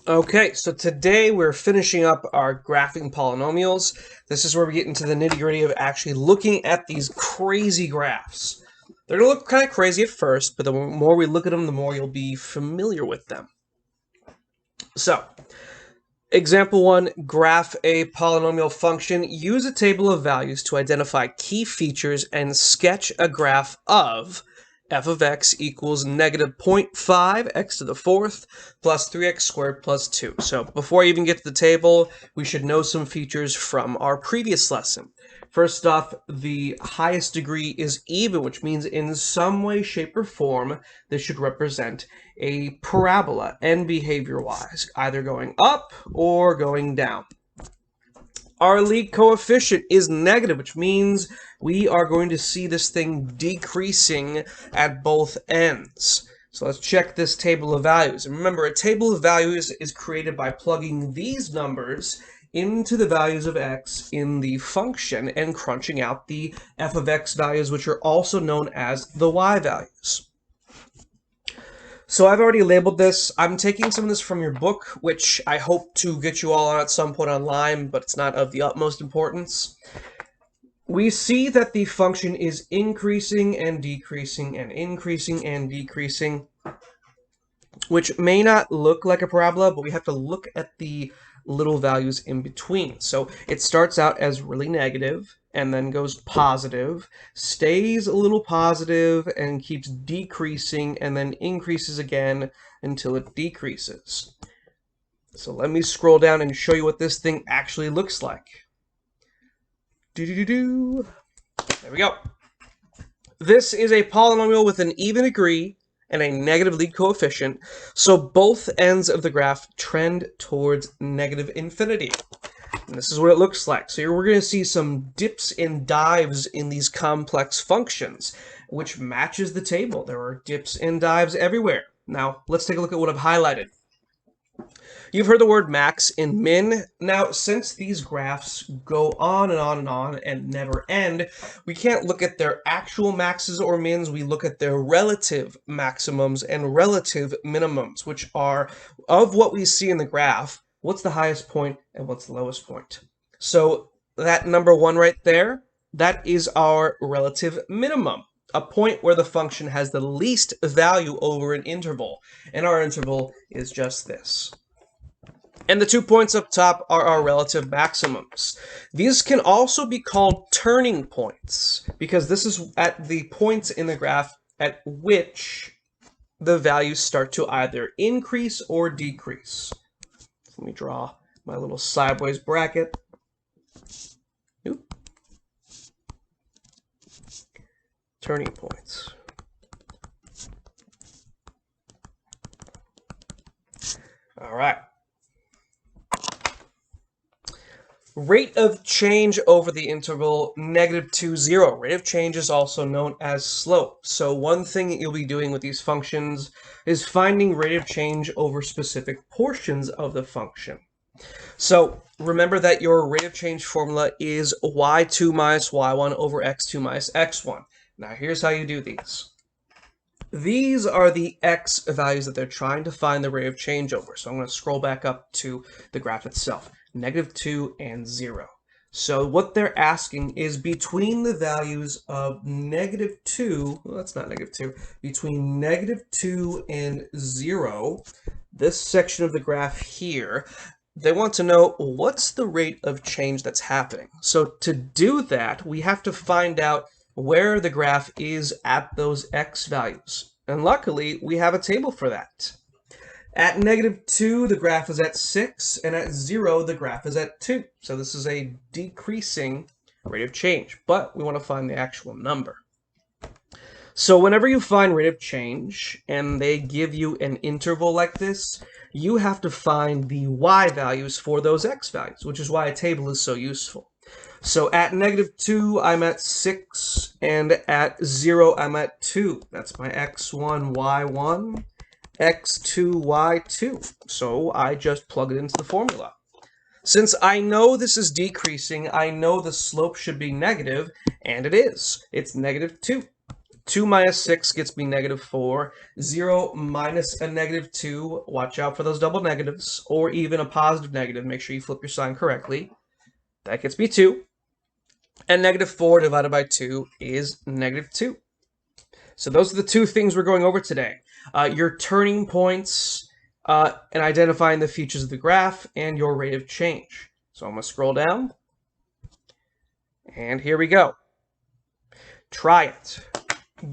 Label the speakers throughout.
Speaker 1: Okay, so today we're finishing up our graphing polynomials. This is where we get into the nitty-gritty of actually looking at these crazy graphs. They're going to look kind of crazy at first, but the more we look at them, the more you'll be familiar with them. So, example 1, graph a polynomial function. Use a table of values to identify key features and sketch a graph of f of x equals negative 0.5 x to the fourth plus 3x squared plus 2. So before I even get to the table, we should know some features from our previous lesson. First off, the highest degree is even, which means in some way, shape, or form, this should represent a parabola, and behavior-wise, either going up or going down. Our lead coefficient is negative, which means we are going to see this thing decreasing at both ends. So let's check this table of values. And remember, a table of values is created by plugging these numbers into the values of x in the function and crunching out the f of x values, which are also known as the y values. So I've already labeled this. I'm taking some of this from your book, which I hope to get you all on at some point online, but it's not of the utmost importance. We see that the function is increasing and decreasing and increasing and decreasing, which may not look like a parabola, but we have to look at the little values in between. So it starts out as really negative and then goes positive, stays a little positive and keeps decreasing and then increases again until it decreases. So let me scroll down and show you what this thing actually looks like. There we go. This is a polynomial with an even degree and a negative lead coefficient, so both ends of the graph trend towards negative infinity. And this is what it looks like. So here we're going to see some dips and dives in these complex functions, which matches the table. There are dips and dives everywhere. Now, let's take a look at what I've highlighted. You've heard the word max and min. Now, since these graphs go on and on and on and never end, we can't look at their actual maxes or mins. We look at their relative maximums and relative minimums, which are of what we see in the graph. What's the highest point and what's the lowest point? So that number 1 right there, that is our relative minimum, a point where the function has the least value over an interval, and our interval is just this. And the 2 points up top are our relative maximums. These can also be called turning points, because this is at the points in the graph at which the values start to either increase or decrease. Let me draw my little sideways bracket. Oop. Turning points. All right. Rate of change over the interval -2, 0. Rate of change is also known as slope. So one thing that you'll be doing with these functions is finding rate of change over specific portions of the function. So remember that your rate of change formula is y2 minus y1 over x2 minus x1. Now here's how you do these. These are the x values that they're trying to find the rate of change over. So I'm going to scroll back up to the graph itself. -2 and 0. So what they're asking is between the values of -2, well, that's not -2, between -2 and 0, this section of the graph here, they want to know what's the rate of change that's happening. So to do that, we have to find out where the graph is at those x values. And luckily, we have a table for that. At -2, the graph is at 6, and at 0, the graph is at 2. So this is a decreasing rate of change, but we want to find the actual number. So whenever you find rate of change, and they give you an interval like this, you have to find the y values for those x values, which is why a table is so useful. So at -2, I'm at 6, and at 0, I'm at 2. That's my x1, y1. x2, y2. So I just plug it into the formula. Since I know this is decreasing, I know the slope should be negative, and it is. It's -2. 2 minus 6 gets me -4. 0 minus a -2, watch out for those double negatives, or even a positive negative. Make sure you flip your sign correctly. That gets me 2. And -4 divided by 2 is -2. So those are the two things we're going over today. Your turning points and identifying the features of the graph and your rate of change. So I'm going to scroll down. And here we go. Try it.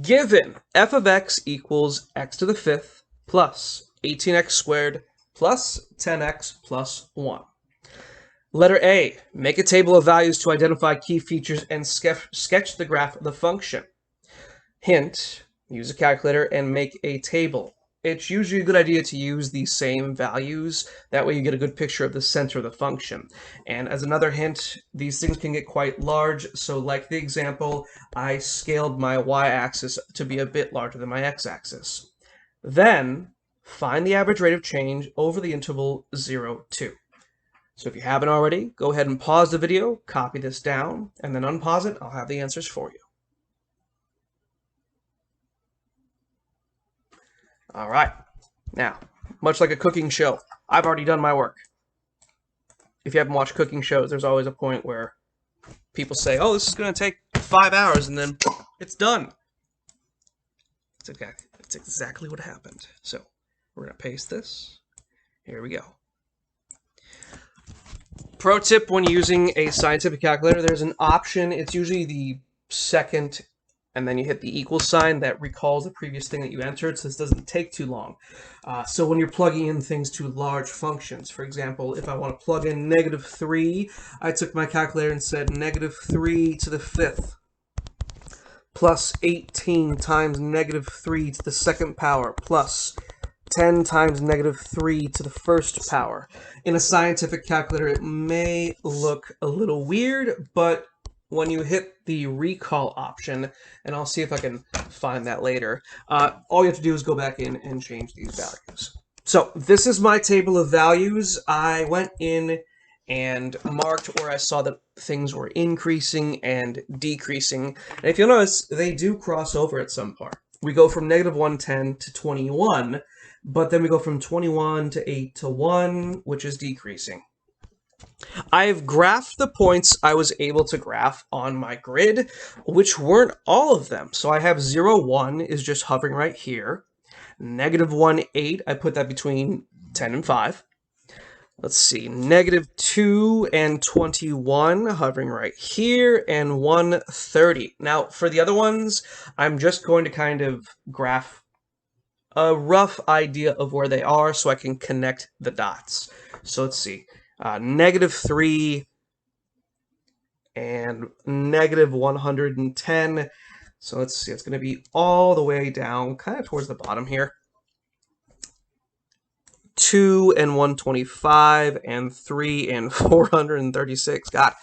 Speaker 1: Given f of x equals x to the 5th plus 18x squared plus 10x plus 1. Letter A, make a table of values to identify key features and sketch the graph of the function. Hint, use a calculator and make a table. It's usually a good idea to use the same values. That way you get a good picture of the center of the function. And as another hint, these things can get quite large. So like the example, I scaled my y-axis to be a bit larger than my x-axis. Then find the average rate of change over the interval 0, 2. So if you haven't already, go ahead and pause the video, copy this down, and then unpause it. I'll have the answers for you. All right, now, much like a cooking show, I've already done my work. If you haven't watched cooking shows, there's always a point where people say, oh, this is going to take 5 hours, and then it's done. It's exactly what happened. So we're going to paste this. Here we go. Pro tip when using a scientific calculator, there's an option. It's usually the second and then you hit the equal sign that recalls the previous thing that you entered, so this doesn't take too long. So when you're plugging in things to large functions, for example, if I want to plug in -3, I took my calculator and said -3 to the 5th plus 18 times -3 to the 2nd power plus 10 times -3 to the 1st power. In a scientific calculator, it may look a little weird, but when you hit the recall option, and I'll see if I can find that later, all you have to do is go back in and change these values. So this is my table of values. I went in and marked where I saw that things were increasing and decreasing. And if you'll notice, they do cross over at some part. We go from -110 to 21, but then we go from 21 to 8 to 1, which is decreasing. I've graphed the points I was able to graph on my grid, which weren't all of them. So I have 0, 1 is just hovering right here. -1, 8, I put that between 10 and 5. Let's see, -2 and 21 hovering right here, and 1, 30. Now, for the other ones, I'm just going to kind of graph a rough idea of where they are so I can connect the dots. So let's see. -3 and -110. So let's see, it's going to be all the way down, kind of towards the bottom here. 2 and 125 and 3 and 436. God,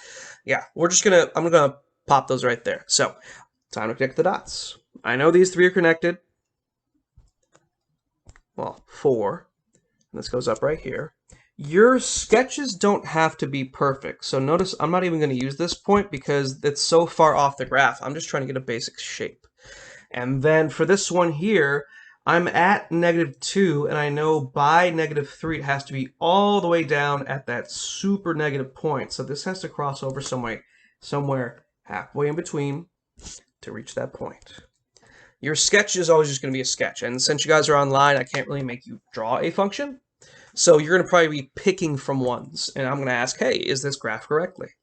Speaker 1: yeah, I'm gonna pop those right there. So, time to connect the dots. I know these 3 are connected. Well, 4. And this goes up right here. Your sketches don't have to be perfect. So notice I'm not even going to use this point because it's so far off the graph. I'm just trying to get a basic shape. And then for this one here, I'm at -2, and I know by -3 it has to be all the way down at that super negative point. So this has to cross over somewhere halfway in between to reach that point. Your sketch is always just going to be a sketch. And since you guys are online, I can't really make you draw a function. So you're going to probably be picking from ones, and I'm going to ask, hey, is this graphed correctly?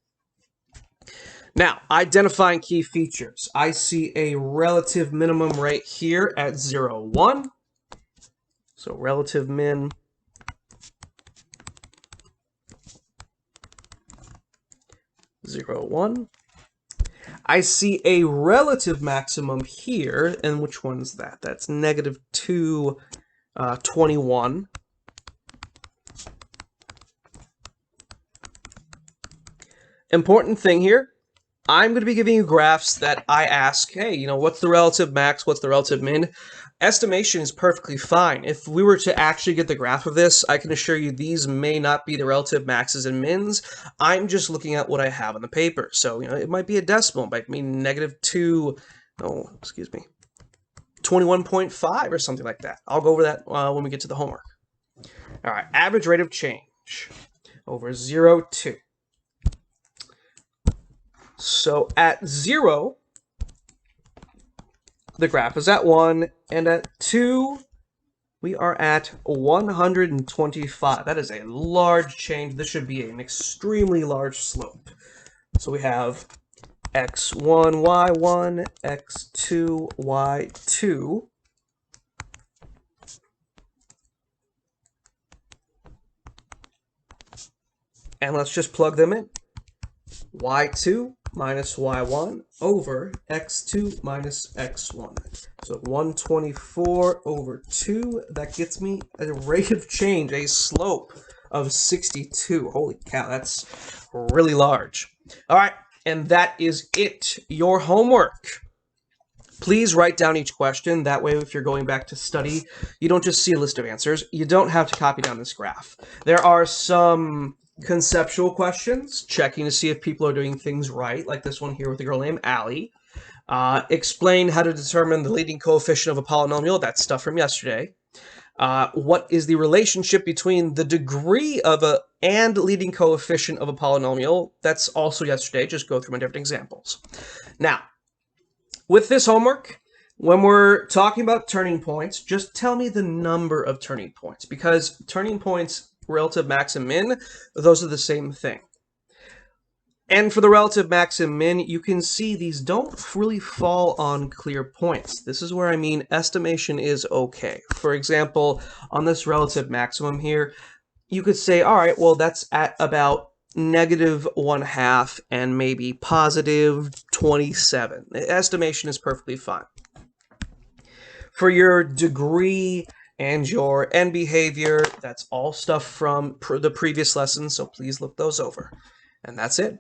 Speaker 1: Now, identifying key features. I see a relative minimum right here at 0, 1. So relative min 0, 1. I see a relative maximum here, and which one's that? That's -2, 21. Important thing here, I'm going to be giving you graphs that I ask, hey, what's the relative max, what's the relative min? Estimation is perfectly fine. If we were to actually get the graph of this, I can assure you these may not be the relative maxes and mins. I'm just looking at what I have on the paper. So, it might be a decimal, it might mean -2, oh, excuse me, 21.5 or something like that. I'll go over that when we get to the homework. All right, average rate of change over 0, 2. So at 0, the graph is at 1, and at 2, we are at 125. That is a large change. This should be an extremely large slope. So we have x1, y1, x2, y2. And let's just plug them in. y2 minus y1 over x2 minus x1. So 124 over 2, that gets me a rate of change, a slope of 62. Holy cow, that's really large. All right, and that is it, your homework. Please write down each question. That way, if you're going back to study, you don't just see a list of answers. You don't have to copy down this graph. There are some conceptual questions, checking to see if people are doing things right, like this one here with a girl named Allie. Explain how to determine the leading coefficient of a polynomial. That's stuff from yesterday. What is the relationship between the degree of and leading coefficient of a polynomial? That's also yesterday. Just go through my different examples. Now, with this homework, when we're talking about turning points, just tell me the number of turning points, because turning points, relative max and min, those are the same thing. And for the relative max and min, you can see these don't really fall on clear points. This is where I mean estimation is okay. For example, on this relative maximum here, you could say, all right, well, that's at about -1/2 and maybe positive 27. Estimation is perfectly fine. For your degree and your end behavior, that's all stuff from the previous lesson, so please look those over. And that's it.